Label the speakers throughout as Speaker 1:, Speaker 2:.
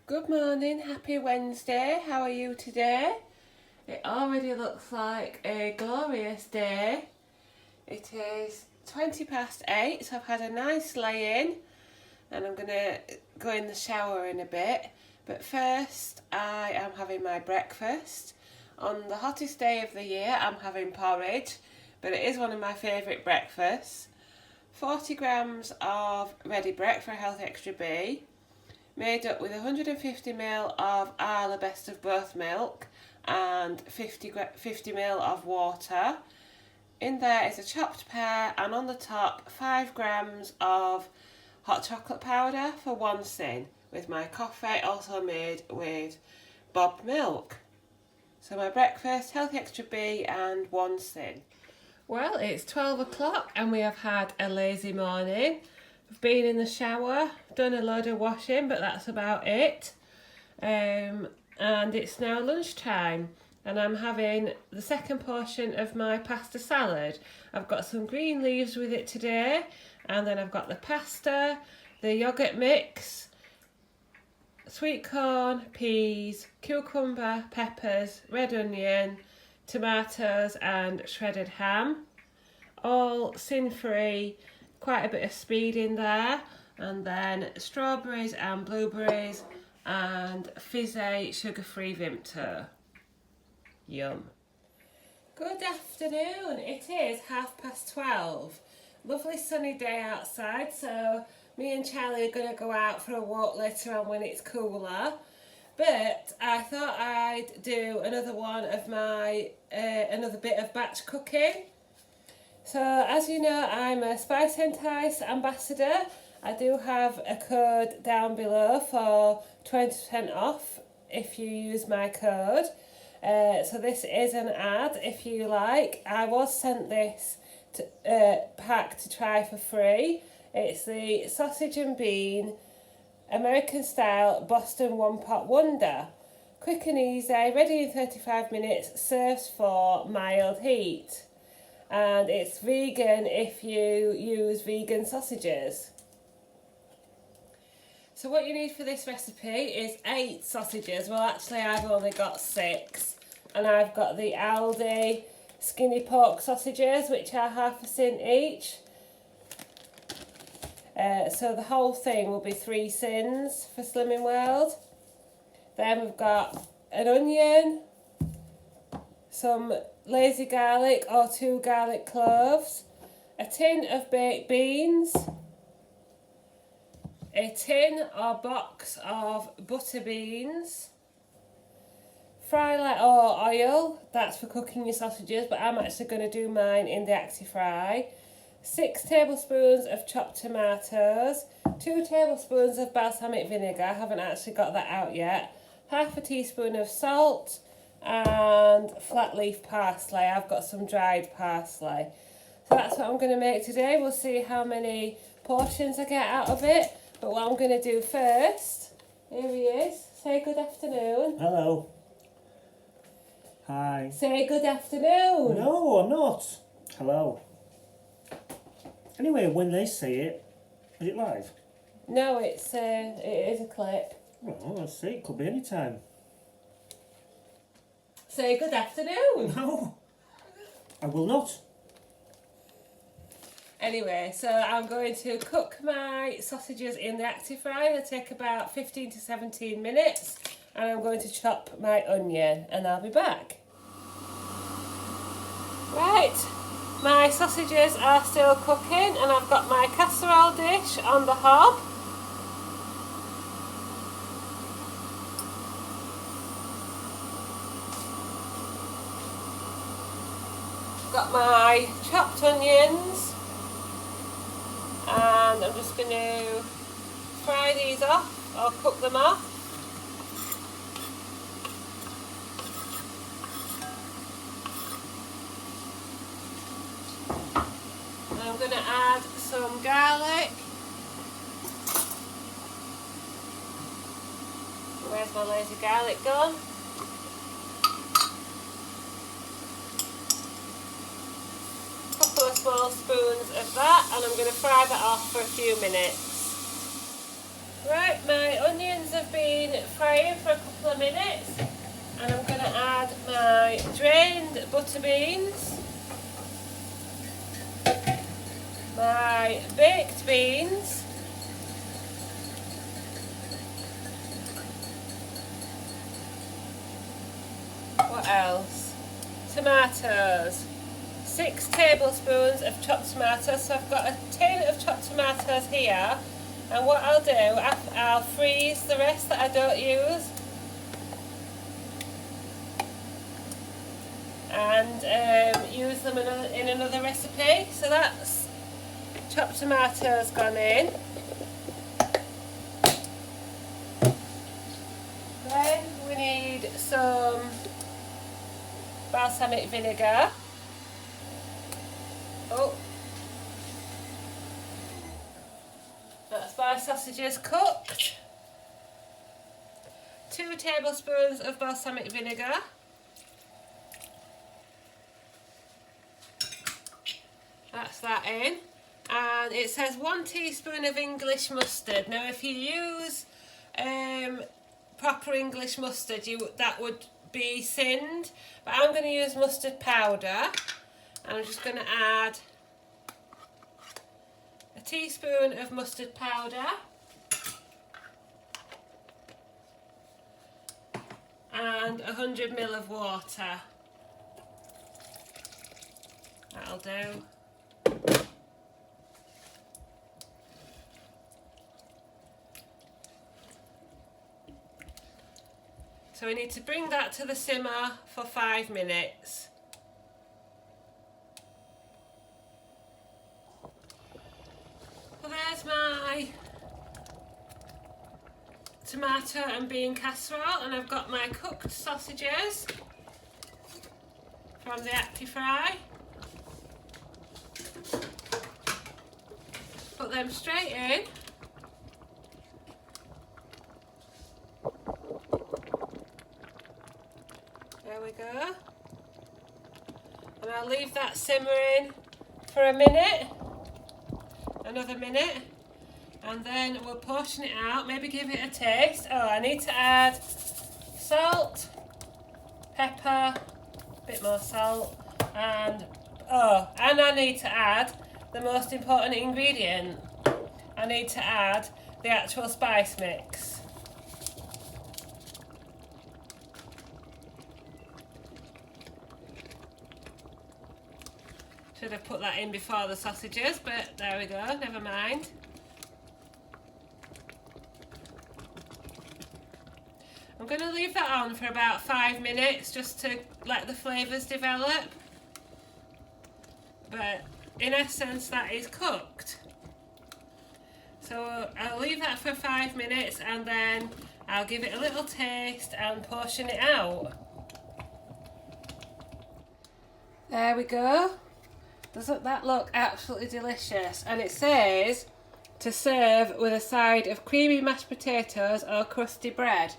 Speaker 1: Good morning, happy Wednesday. How are you today? It already looks like a glorious day. It is 20 past 8, so I've had a nice lay-in and I'm going to go in the shower in a bit. But first, I am having my breakfast. On the hottest day of the year, I'm having porridge, but it is one of my favourite breakfasts. 40 grams of ready bread for a healthy extra B, made up with 150ml of Arla Best of Both milk and 50ml of water. In there is a chopped pear, and on the top 5 grams of hot chocolate powder for 1 sin, with my coffee also made with Bob milk. So my breakfast, healthy extra B and 1 sin. Well, it's 12 o'clock and we have had a lazy morning. I've been in the shower, done a load of washing, but that's about it. And it's now lunchtime and I'm having the second portion of my pasta salad. I've got some green leaves with it today, and then I've got the pasta, the yoghurt mix, sweet corn, peas, cucumber, peppers, red onion, tomatoes and shredded ham. All sin-free, quite a bit of speed in there, and then strawberries and blueberries and fizzy sugar-free Vimto. Yum. Good afternoon, it is 12:30. Lovely sunny day outside, so me and Charlie are going to go out for a walk later on when it's cooler. But I thought I'd do another one of my, another bit of batch cooking. So as you know, I'm a Spice Entice ambassador. I do have a code down below for 20% off if you use my code. So this is an ad if you like. I was sent this pack to try for free. It's the sausage and bean American style Boston one pot wonder. Quick and easy, ready in 35 minutes, serves for mild heat. And it's vegan if you use vegan sausages. So what you need for this recipe is 8 sausages. Well, actually I've only got 6. And I've got the Aldi skinny pork sausages, which are half a sin each. So the whole thing will be 3 sins for Slimming World. Then we've got an onion, some lazy garlic or 2 garlic cloves, a tin of baked beans, a tin or box of butter beans, fry light or oil, that's for cooking your sausages, but I'm actually going to do mine in the ActiFry. 6 tablespoons of chopped tomatoes, 2 tablespoons of balsamic vinegar, I haven't actually got that out yet, half a teaspoon of salt, and flat leaf parsley. I've got some dried parsley. So that's what I'm going to make today. We'll see how many portions I get out of it. But what I'm going to do first, here he is, say good afternoon.
Speaker 2: Hello. Hi.
Speaker 1: Say good afternoon.
Speaker 2: No, I'm not. Hello. Anyway, when they say it, is it live?
Speaker 1: No, it is a clip.
Speaker 2: Well, let's see. It could be any time.
Speaker 1: Say good afternoon.
Speaker 2: No, I will not.
Speaker 1: Anyway, so I'm going to cook my sausages in the ActiFry. It'll take about 15 to 17 minutes. And I'm going to chop my onion and I'll be back. Right, my sausages are still cooking and I've got my casserole dish on the hob. Got my chopped onions and I'm just going to fry these off or cook them off. And I'm going to add some garlic. Where's my lazy garlic gone? Couple of small spoons of that, and I'm going to fry that off for a few minutes. Right, my onions have been frying for a couple of minutes, and I'm going to add my drained butter beans, my baked beans, what else? Tomatoes. 6 tablespoons of chopped tomatoes. So I've got a tin of chopped tomatoes here, and what I'll do, I'll freeze the rest that I don't use, and use them in another recipe. So that's chopped tomatoes gone in. Then we need some balsamic vinegar. Oh, that's my sausages cooked. 2 tablespoons of balsamic vinegar. That's that in. And it says 1 teaspoon of English mustard. Now if you use proper English mustard, that would be thinned, but I'm going to use mustard powder. I'm just going to add a teaspoon of mustard powder and 100 ml of water. That'll do. So we need to bring that to the simmer for 5 minutes. Well, there's my tomato and bean casserole, and I've got my cooked sausages from the ActiFry. Put them straight in. There we go. And I'll leave that simmering for a minute. Another minute, and then we'll portion it out, maybe give it a taste. Oh, I need to add salt, pepper, a bit more salt, and I need to add the most important ingredient. I need to add the actual spice mix. Should have put that in before the sausages, but there we go, never mind. I'm going to leave that on for about 5 minutes just to let the flavours develop. But in essence, that is cooked. So I'll leave that for 5 minutes, and then I'll give it a little taste and portion it out. There we go. Doesn't that look absolutely delicious? And it says to serve with a side of creamy mashed potatoes or crusty bread.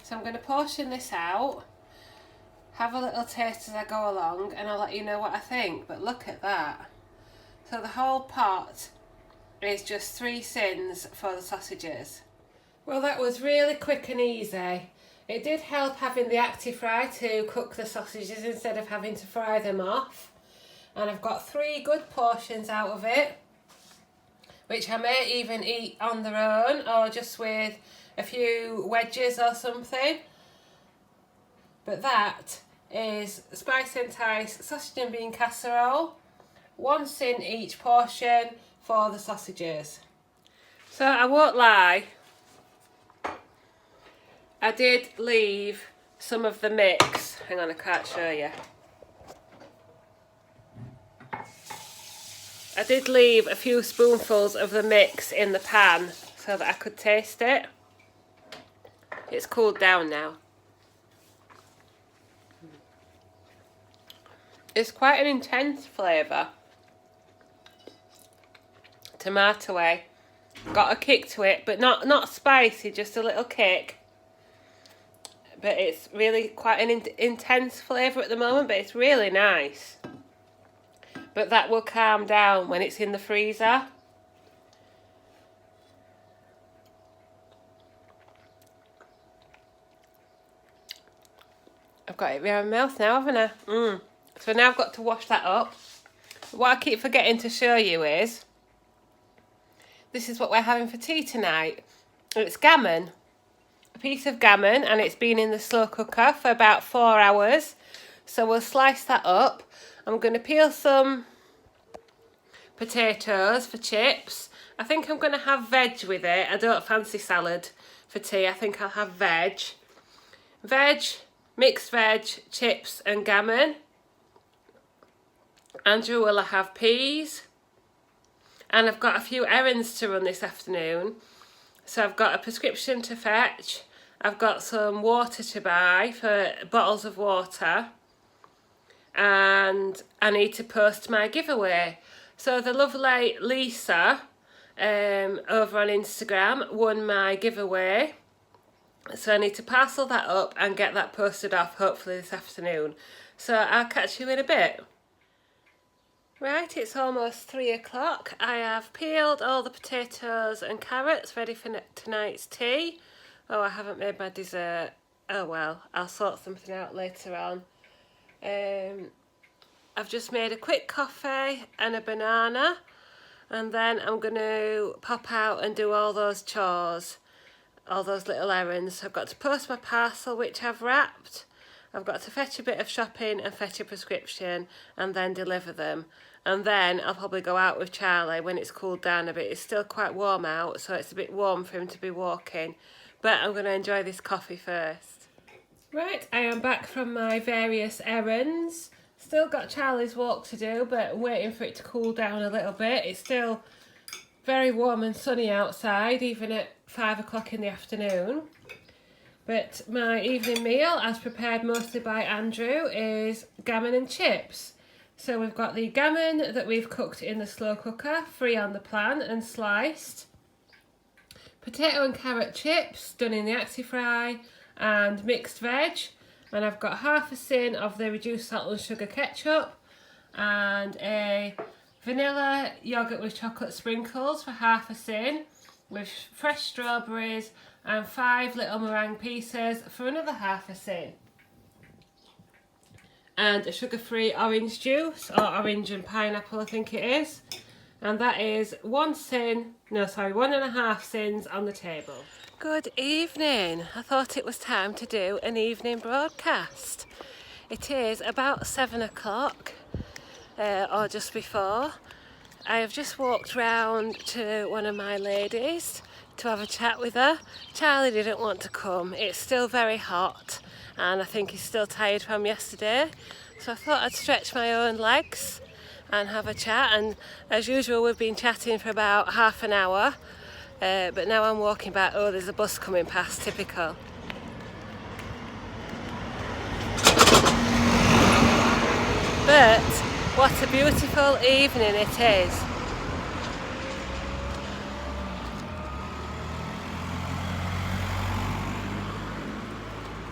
Speaker 1: So I'm going to portion this out, have a little taste as I go along, and I'll let you know what I think. But look at that. So the whole pot is just 3 sins for the sausages. Well, that was really quick and easy. It did help having the ActiFry to cook the sausages instead of having to fry them off. And I've got 3 good portions out of it, which I may even eat on their own or just with a few wedges or something. But that is Spice Entice sausage and bean casserole, 1 sin each portion for the sausages. So I won't lie, I did leave some of the mix. Hang on, I can't show you. I did leave a few spoonfuls of the mix in the pan so that I could taste it. It's cooled down now. It's quite an intense flavour. Tomatoey. Got a kick to it, but not spicy, just a little kick. But it's really quite an intense flavour at the moment, but it's really nice. But that will calm down when it's in the freezer. I've got it around my mouth now, haven't I? So now I've got to wash that up. What I keep forgetting to show you is, this is what we're having for tea tonight. It's gammon. A piece of gammon, and it's been in the slow cooker for about 4 hours. So we'll slice that up. I'm going to peel some potatoes for chips. I think I'm going to have veg with it. I don't fancy salad for tea. I think I'll have veg. Veg, mixed veg, chips and gammon. Andrew will have peas. And I've got a few errands to run this afternoon. So I've got a prescription to fetch. I've got some water to buy for bottles of water. And I need to post my giveaway. So the lovely Lisa over on Instagram won my giveaway. So I need to parcel that up and get that posted off hopefully this afternoon. So I'll catch you in a bit. Right, it's almost 3 o'clock. I have peeled all the potatoes and carrots ready for tonight's tea. Oh, I haven't made my dessert. Oh well, I'll sort something out later on. I've just made a quick coffee and a banana, and then I'm going to pop out and do all those chores, all those little errands. I've got to post my parcel, which I've wrapped. I've got to fetch a bit of shopping and fetch a prescription and then deliver them. And then I'll probably go out with Charlie when it's cooled down a bit. It's still quite warm out, so it's a bit warm for him to be walking. But I'm going to enjoy this coffee first. Right, I am back from my various errands. Still got Charlie's walk to do, but I'm waiting for it to cool down a little bit. It's still very warm and sunny outside, even at 5 o'clock in the afternoon. But my evening meal, as prepared mostly by Andrew, is gammon and chips. So we've got the gammon that we've cooked in the slow cooker, free on the plan and sliced. Potato and carrot chips done in the Axi-Fry, and mixed veg. And I've got half a tin of the reduced salt and sugar ketchup, and a vanilla yoghurt with chocolate sprinkles for half a tin, with fresh strawberries and 5 little meringue pieces for another half a tin. And a sugar-free orange juice, or orange and pineapple I think it is. And that is 1.5 tins on the table. Good evening. I thought it was time to do an evening broadcast. It is about 7 o'clock, or just before. I have just walked round to one of my ladies to have a chat with her. Charlie didn't want to come. It's still very hot and I think he's still tired from yesterday. So I thought I'd stretch my own legs and have a chat, and as usual we've been chatting for about half an hour. But now I'm walking back. Oh, there's a bus coming past, typical. But what a beautiful evening it is.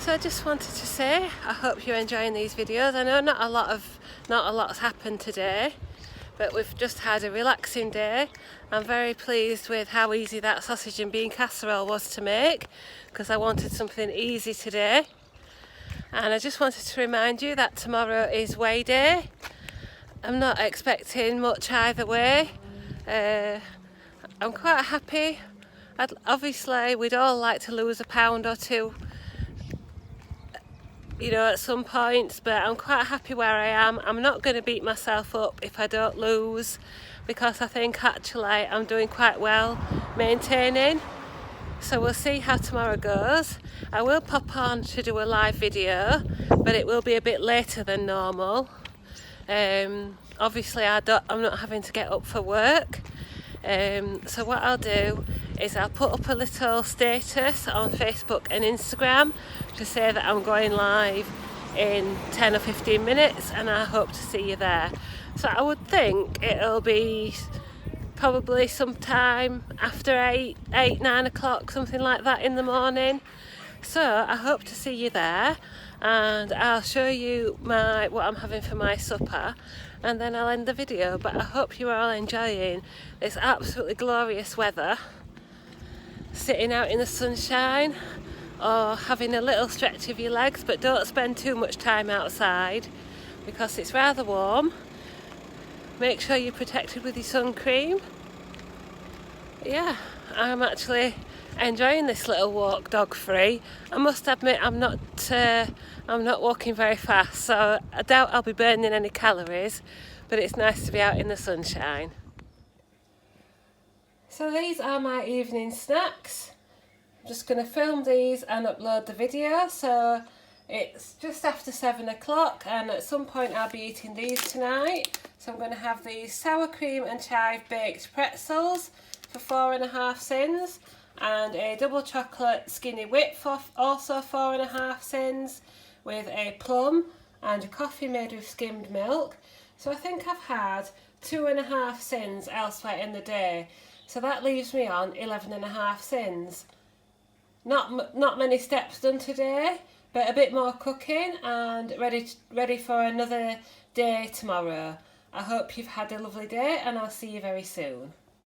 Speaker 1: So I just wanted to say, I hope you're enjoying these videos. I know not a lot's happened today, but we've just had a relaxing day. I'm very pleased with how easy that sausage and bean casserole was to make, because I wanted something easy today. And I just wanted to remind you that tomorrow is weigh day. I'm not expecting much either way. I'm quite happy. Obviously we'd all like to lose a pound or two, you know, at some points, but I'm quite happy where I am. I'm not going to beat myself up if I don't lose, because I think actually I'm doing quite well maintaining. So we'll see how tomorrow goes. I will pop on to do a live video, but it will be a bit later than normal. Obviously I'm not having to get up for work. So what I'll do is I'll put up a little status on Facebook and Instagram to say that I'm going live in 10 or 15 minutes, and I hope to see you there. So I would think it'll be probably sometime after 9 o'clock, something like that in the morning. So I hope to see you there, and I'll show you what I'm having for my supper, and then I'll end the video. But I hope you're all enjoying this absolutely glorious weather, sitting out in the sunshine, or having a little stretch of your legs, but don't spend too much time outside because it's rather warm. Make sure you're protected with your sun cream. Yeah, I'm actually enjoying this little walk dog free. I must admit I'm not walking very fast, so I doubt I'll be burning any calories, but it's nice to be out in the sunshine. So these are my evening snacks. I'm just going to film these and upload the video. So it's just after 7 o'clock and at some point I'll be eating these tonight. So I'm going to have these sour cream and chive baked pretzels for 4.5 cents and a double chocolate skinny whip for also 4.5 cents with a plum and a coffee made with skimmed milk. So I think I've had 2.5 cents elsewhere in the day. So that leaves me on 11.5 cents. Not many steps done today, but a bit more cooking and ready for another day tomorrow. I hope you've had a lovely day and I'll see you very soon.